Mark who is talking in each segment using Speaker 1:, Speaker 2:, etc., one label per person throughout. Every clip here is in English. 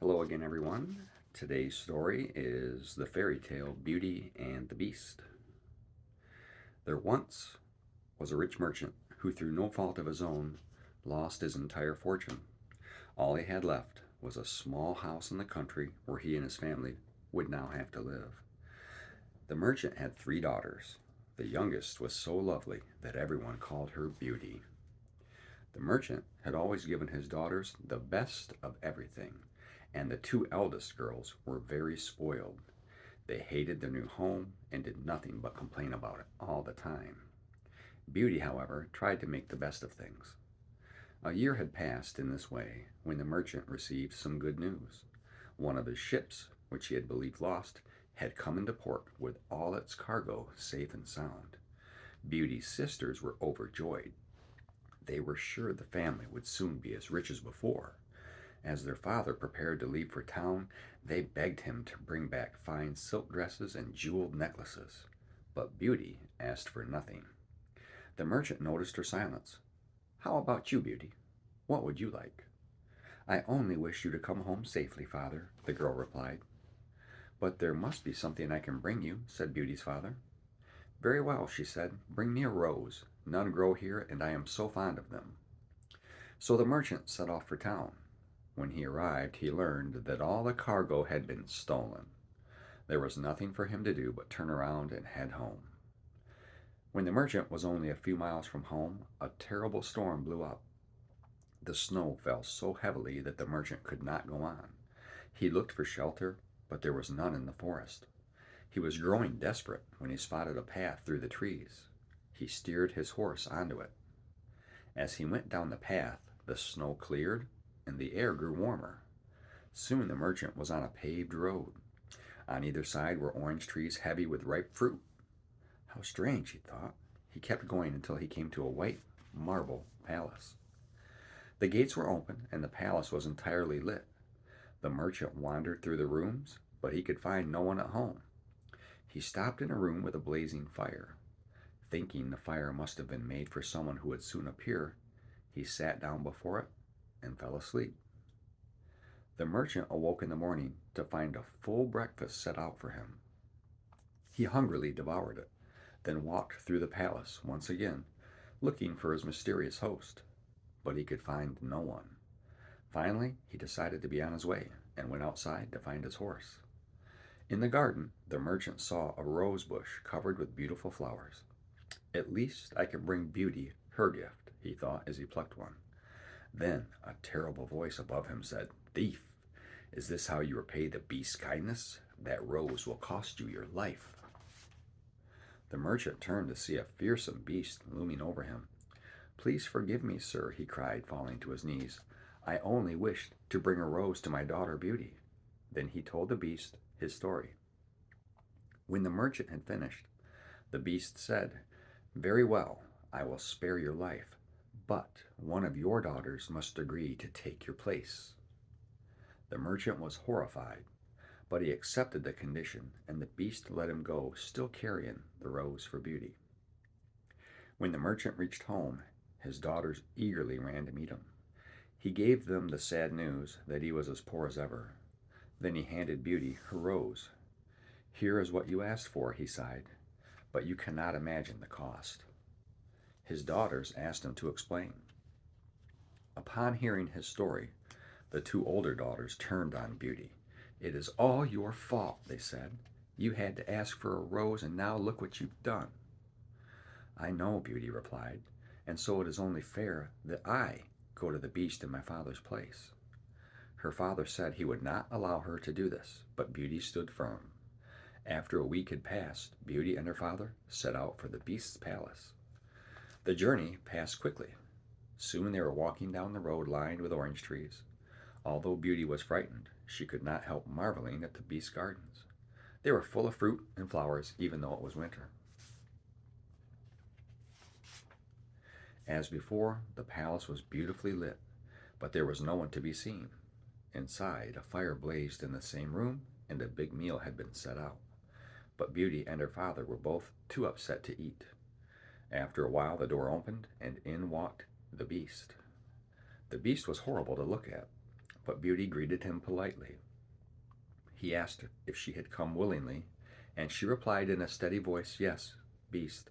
Speaker 1: Hello again, everyone. Today's story is the fairy tale Beauty and the Beast. There once was a rich merchant who, through no fault of his own, lost his entire fortune. All he had left was a small house in the country where he and his family would now have to live. The merchant had three daughters. The youngest was so lovely that everyone called her Beauty. The merchant had always given his daughters the best of everything, and the two eldest girls were very spoiled. They hated their new home and did nothing but complain about it all the time. Beauty, however, tried to make the best of things. A year had passed in this way when the merchant received some good news. One of his ships, which he had believed lost, had come into port with all its cargo safe and sound. Beauty's sisters were overjoyed. They were sure the family would soon be as rich as before. As their father prepared to leave for town, they begged him to bring back fine silk dresses and jeweled necklaces. But Beauty asked for nothing. The merchant noticed her silence. "How about you, Beauty? What would you like?" "I only wish you to come home safely, father," the girl replied. "But there must be something I can bring you," said Beauty's father. "Very well," she said. "Bring me a rose. None grow here, and I am so fond of them." So the merchant set off for town. When he arrived, he learned that all the cargo had been stolen. There was nothing for him to do but turn around and head home. When the merchant was only a few miles from home, a terrible storm blew up. The snow fell so heavily that the merchant could not go on. He looked for shelter, but there was none in the forest. He was growing desperate when he spotted a path through the trees. He steered his horse onto it. As he went down the path, the snow cleared and the air grew warmer. Soon the merchant was on a paved road. On either side were orange trees heavy with ripe fruit. How strange, he thought. He kept going until he came to a white marble palace. The gates were open and the palace was entirely lit. The merchant wandered through the rooms, but he could find no one at home. He stopped in a room with a blazing fire. Thinking the fire must have been made for someone who would soon appear, he sat down before it and fell asleep. The merchant awoke in the morning to find a full breakfast set out for him. He hungrily devoured it, then walked through the palace once again, looking for his mysterious host, but he could find no one. Finally, he decided to be on his way and went outside to find his horse. In the garden, the merchant saw a rose bush covered with beautiful flowers. "At least I can bring Beauty her gift," he thought as he plucked one. Then a terrible voice above him said, "Thief! Is this how you repay the beast's kindness? That rose will cost you your life." The merchant turned to see a fearsome beast looming over him. "Please forgive me, sir," he cried, falling to his knees. "I only wished to bring a rose to my daughter Beauty." Then he told the beast his story. When the merchant had finished, the beast said, "Very well, I will spare your life, but one of your daughters must agree to take your place." The merchant was horrified, but he accepted the condition, and the beast let him go, still carrying the rose for Beauty. When the merchant reached home, his daughters eagerly ran to meet him. He gave them the sad news that he was as poor as ever. Then he handed Beauty her rose. "Here is what you asked for," he sighed, "but you cannot imagine the cost." His daughters asked him to explain. Upon hearing his story, the two older daughters turned on Beauty. "It is all your fault," they said. "You had to ask for a rose, and now look what you've done." "I know," Beauty replied, "and so it is only fair that I go to the beast in my father's place." Her father said he would not allow her to do this, but Beauty stood firm. After a week had passed, Beauty and her father set out for the beast's palace. The journey passed quickly. Soon they were walking down the road lined with orange trees. Although Beauty was frightened, she could not help marveling at the beast's gardens. They were full of fruit and flowers, even though it was winter. As before, the palace was beautifully lit, but there was no one to be seen. Inside, a fire blazed in the same room, and a big meal had been set out. But Beauty and her father were both too upset to eat. After a while, the door opened, and in walked the beast. The beast was horrible to look at, but Beauty greeted him politely. He asked if she had come willingly, and she replied in a steady voice, "Yes, Beast."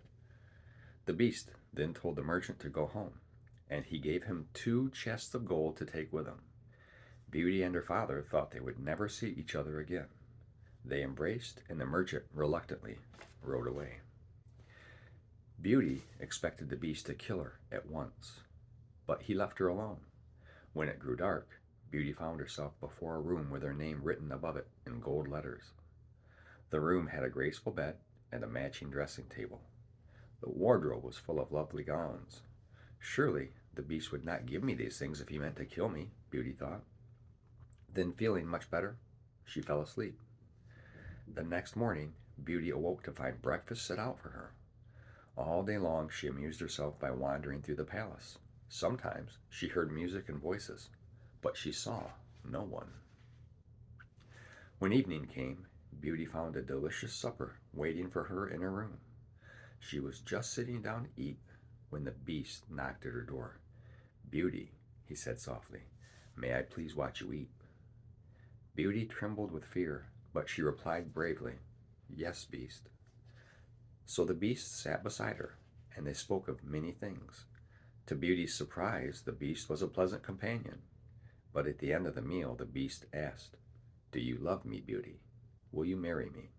Speaker 1: The Beast then told the merchant to go home, and he gave him 2 chests of gold to take with him. Beauty and her father thought they would never see each other again. They embraced, and the merchant reluctantly rode away. Beauty expected the Beast to kill her at once, but he left her alone. When it grew dark, Beauty found herself before a room with her name written above it in gold letters. The room had a graceful bed and a matching dressing table. The wardrobe was full of lovely gowns. Surely the Beast would not give me these things if he meant to kill me, Beauty thought. Then, feeling much better, she fell asleep. The next morning, Beauty awoke to find breakfast set out for her. All day long she amused herself by wandering through the palace. Sometimes she heard music and voices, but she saw no one. When evening came, Beauty found a delicious supper waiting for her in her room. She was just sitting down to eat when the Beast knocked at her door. "Beauty," he said softly, "may I please watch you eat?" Beauty trembled with fear, but she replied bravely, "Yes, Beast." So the Beast sat beside her, and they spoke of many things. To Beauty's surprise, the Beast was a pleasant companion. But at the end of the meal, the Beast asked, "Do you love me, Beauty? Will you marry me?"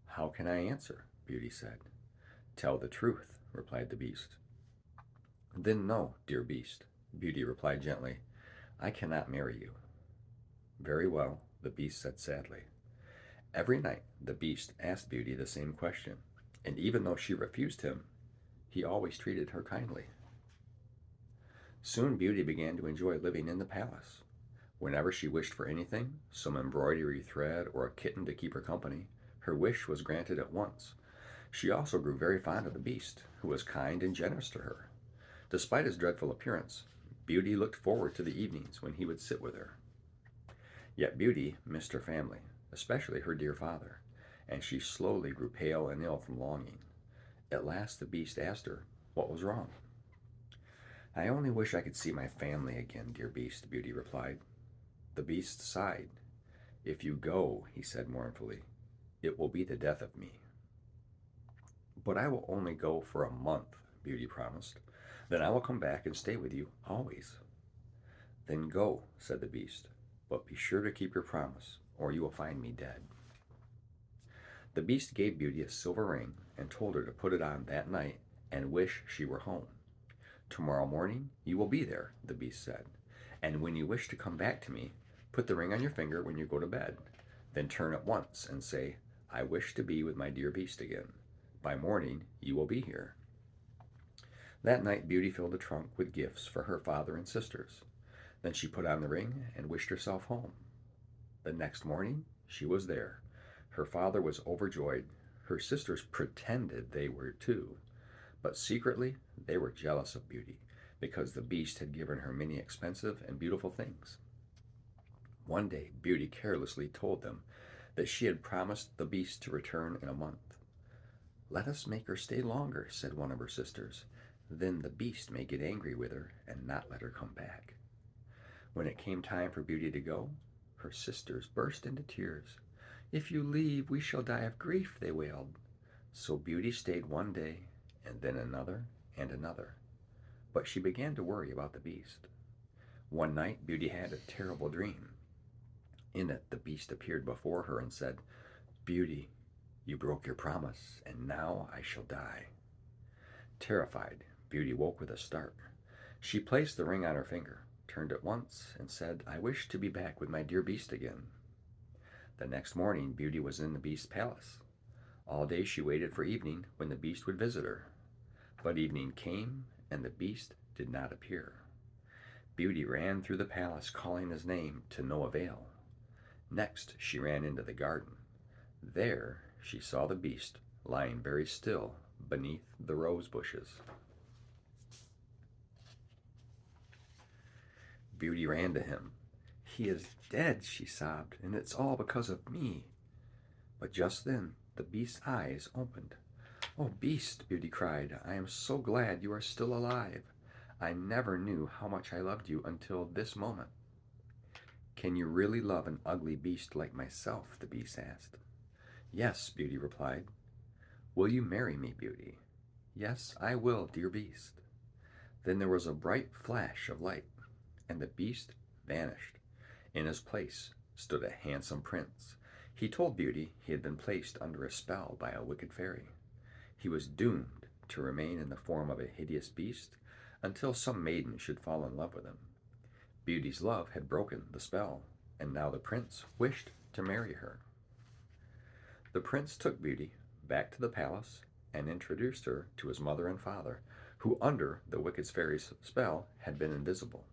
Speaker 1: "How can I answer?" Beauty said. "Tell the truth," replied the Beast. "Then no, dear Beast," Beauty replied gently. "I cannot marry you." "Very well," the Beast said sadly. Every night the Beast asked Beauty the same question, and even though she refused him, he always treated her kindly. Soon Beauty began to enjoy living in the palace. Whenever she wished for anything, some embroidery thread or a kitten to keep her company, her wish was granted at once. She also grew very fond of the Beast, who was kind and generous to her. Despite his dreadful appearance, Beauty looked forward to the evenings when he would sit with her. Yet Beauty missed her family, especially her dear father, and she slowly grew pale and ill from longing. At last the Beast asked her what was wrong. "I only wish I could see my family again, dear Beast," Beauty replied. The Beast sighed. "If you go," he said mournfully, "it will be the death of me." "But I will only go for a month," Beauty promised. "Then I will come back and stay with you always." "Then go," said the Beast, "but be sure to keep your promise, or you will find me dead." The Beast gave Beauty a silver ring and told her to put it on that night and wish she were home. "Tomorrow morning you will be there," the Beast said, "and when you wish to come back to me, put the ring on your finger when you go to bed. Then turn it once and say, 'I wish to be with my dear Beast again.' By morning you will be here." That night Beauty filled a trunk with gifts for her father and sisters. Then she put on the ring and wished herself home. The next morning she was there. Her father was overjoyed. Her sisters pretended they were too. But secretly, they were jealous of Beauty because the Beast had given her many expensive and beautiful things. One day, Beauty carelessly told them that she had promised the Beast to return in a month. "Let us make her stay longer," said one of her sisters. "Then the Beast may get angry with her and not let her come back." When it came time for Beauty to go, her sisters burst into tears. "If you leave, we shall die of grief," they wailed. So Beauty stayed one day, and then another and another. But she began to worry about the Beast. One night, Beauty had a terrible dream. In it, the Beast appeared before her and said, "Beauty, you broke your promise, and now I shall die." Terrified, Beauty woke with a start. She placed the ring on her finger, turned it once, and said, "I wish to be back with my dear Beast again." The next morning, Beauty was in the Beast's palace. All day she waited for evening when the Beast would visit her. But evening came, and the Beast did not appear. Beauty ran through the palace calling his name to no avail. Next she ran into the garden. There she saw the Beast lying very still beneath the rose bushes. Beauty ran to him. "He is dead," she sobbed, "and it's all because of me." But just then the Beast's eyes opened. "Oh, Beast," Beauty cried, "I am so glad you are still alive. I never knew how much I loved you until this moment." "Can you really love an ugly beast like myself?" the beast asked. "Yes," Beauty replied. "Will you marry me, Beauty?" "Yes, I will, dear beast." Then there was a bright flash of light, and the beast vanished. In his place stood a handsome prince. He told Beauty he had been placed under a spell by a wicked fairy. He was doomed to remain in the form of a hideous beast until some maiden should fall in love with him. Beauty's love had broken the spell, and now the prince wished to marry her. The prince took Beauty back to the palace and introduced her to his mother and father, who, under the wicked fairy's spell, had been invisible.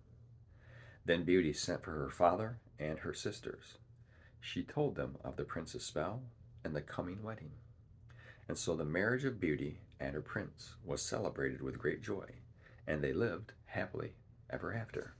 Speaker 1: Then Beauty sent for her father and her sisters. She told them of the prince's spell and the coming wedding. And so the marriage of Beauty and her prince was celebrated with great joy, and they lived happily ever after.